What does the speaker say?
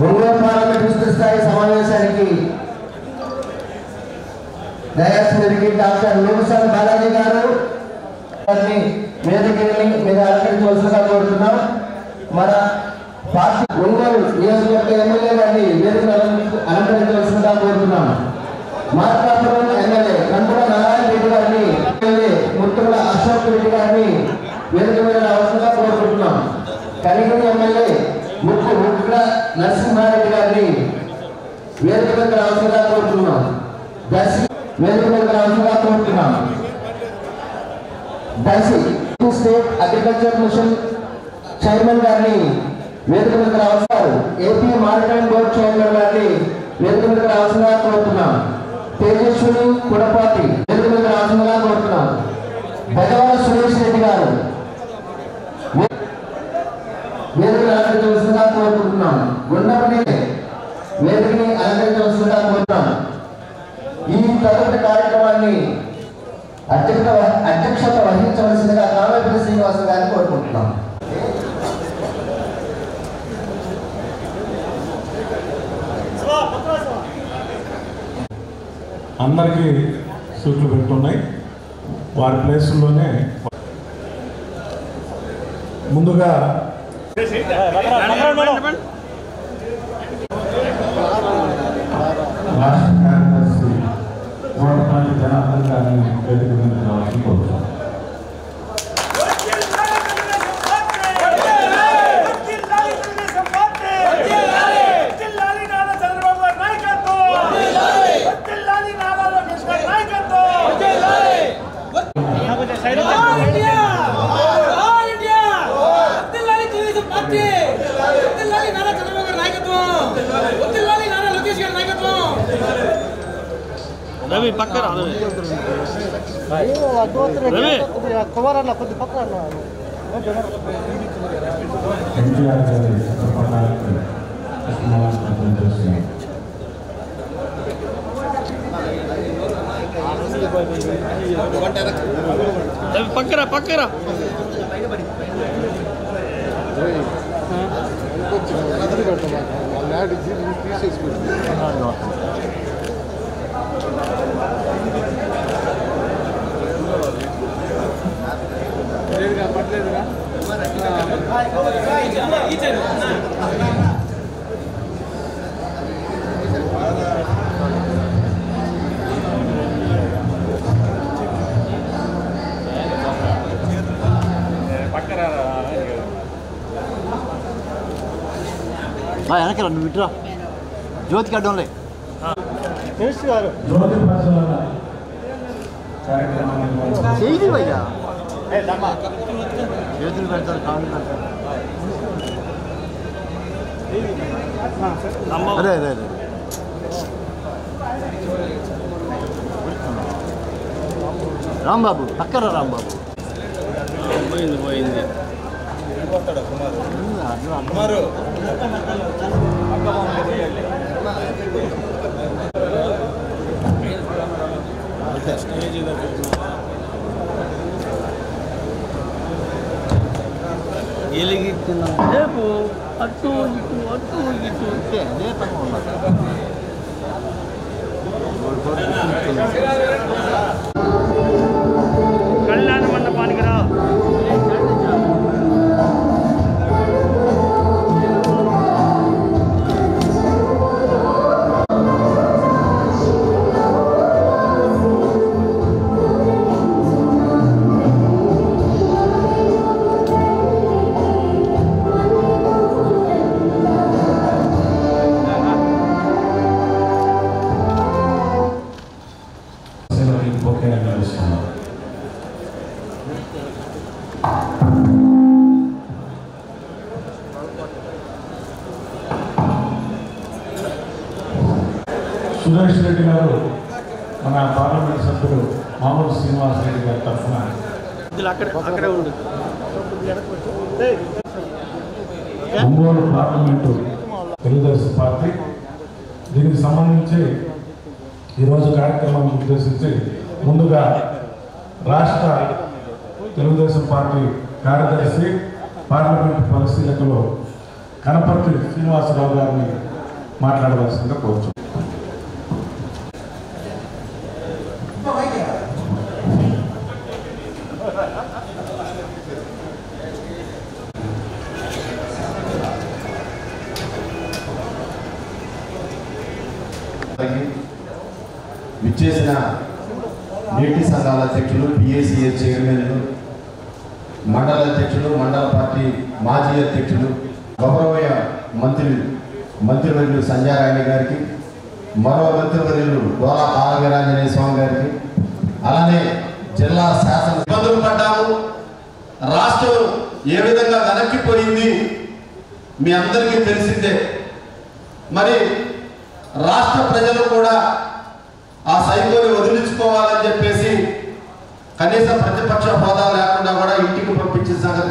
Ongole parliament విస్తృత స్థాయి సమావేశానికి దయాస్మరికి డాక్టర్ లోకసాల బాలాజీ గారు వేదికని మీద అలంకరించవలసిందిగా కోరుతున్నాం. మన పార్టీ ఒంగోలు నియోజకవర్గ ఎమ్మెల్యే గారిని వేదికను అలంకరించవలసిందిగా కోరుతున్నాం. మార్కాపురం ఎమ్మెల్యే కందుల నారాయణ రెడ్డి గారిని, ముత్తుల అశోక్ రెడ్డి గారిని వేదిక మీద రావాల్సిందిగా కోరుకుంటున్నాం. కలిగిన ఎమ్మెల్యే ముక్కుల నరసింహారెడ్డి గారిని వేదిక మీద రావాల్సిందిగా కోరుతున్నాం. దర్శి వేదిక మీద రావాల్సిందిగా కోరుతున్నాం. Darsi state agriculture mission chairman గారిని వేదిక మీద రావాల్సారు. ఏపీ మారిటైమ్ బోర్డు చైర్మన్ గారిని వేదిక మీద రావాల్సిందిగా కోరుతున్నాం. తేజస్విని కుడపాటి వేదిక మీద రావాల్సిందిగా కోరుతున్నాం. బెజవాడ సురేష్ రెడ్డి గారు వేదికను అలంకరించవలసిందిగా కోరుకుంటున్నాం. గుండపని వేదికని అలంకరించవలసిందిగా కోరుతున్నాం. ఈ తదుపరి కార్యక్రమాన్ని అధ్యక్షత వహించవలసిందిగా కామేపల్లి శ్రీనివాస గారిని కోరుకుంటున్నాం. అందరికీ సూట్లు పెట్టున్నాయి. వారి ప్లేసుల్లోనే ముందుగా రాష్ట్ర కార్యదర్శి కోటపల్లి జనార్దన్ గారిని వేదిక మీద రావాలని కోరుతున్నాం. రవి పక్కన కుమారన్న కొద్ది పక్కన పక్కన పక్కన పట్టలేదుగా వెనక నువ్వు విట్రా జ్యోతికి అడ్డంలే చేయి భయ్యా జ్యోతులు పెడతారు కాళ్ళు పెడతారు. అదే అదే అదే రాంబాబు పక్కన రాంబాబు పోయింది పోయింది రేపు అటు ఇటు అటు ఇటు నేతంగా ఉన్నారు. కళ్యాణ మండపానికి రా. సురేష్ రెడ్డి గారు మన పార్లమెంట్ సభ్యులు మామూలు శ్రీనివాస్ రెడ్డి గారి తరఫున అక్కడే ఉండు. ఒంగోలు పార్లమెంటు తెలుగుదేశం పార్టీ దీనికి సంబంధించి ఈరోజు కార్యక్రమాన్ని ఉద్దేశించి ముందుగా రాష్ట్ర తెలుగుదేశం పార్టీ కార్యదర్శి పార్లమెంటు పరిశీలకులు కనపర్తి శ్రీనివాసరావు గారిని మాట్లాడవలసిందిగా కోరుచు. విచ్చేసిన నీటి సంఘాల అధ్యక్షులు, పిఏసీఏ చైర్మన్లు, మండల అధ్యక్షులు, మండల పార్టీ మాజీ అధ్యక్షులు, గౌరవీయ మంత్రివర్యులు సంజయ్ గారికి, మరో మంత్రివర్యులు డోలా బాలవీరాంజనేయ స్వామి గారికి, అలానే జిల్లా శాసన ఇబ్బందులు పడ్డాము. రాష్ట్రం ఏ విధంగా వెనక్కిపోయింది మీ అందరికీ తెలిసిందే. మరి రాష్ట్ర ప్రజలు కూడా ఆ సైకోని వదిలించుకోవాలని చెప్పేసి కనీస ప్రతిపక్ష హోదా లేకుండా కూడా ఇంటికి పంపించిన సంగతి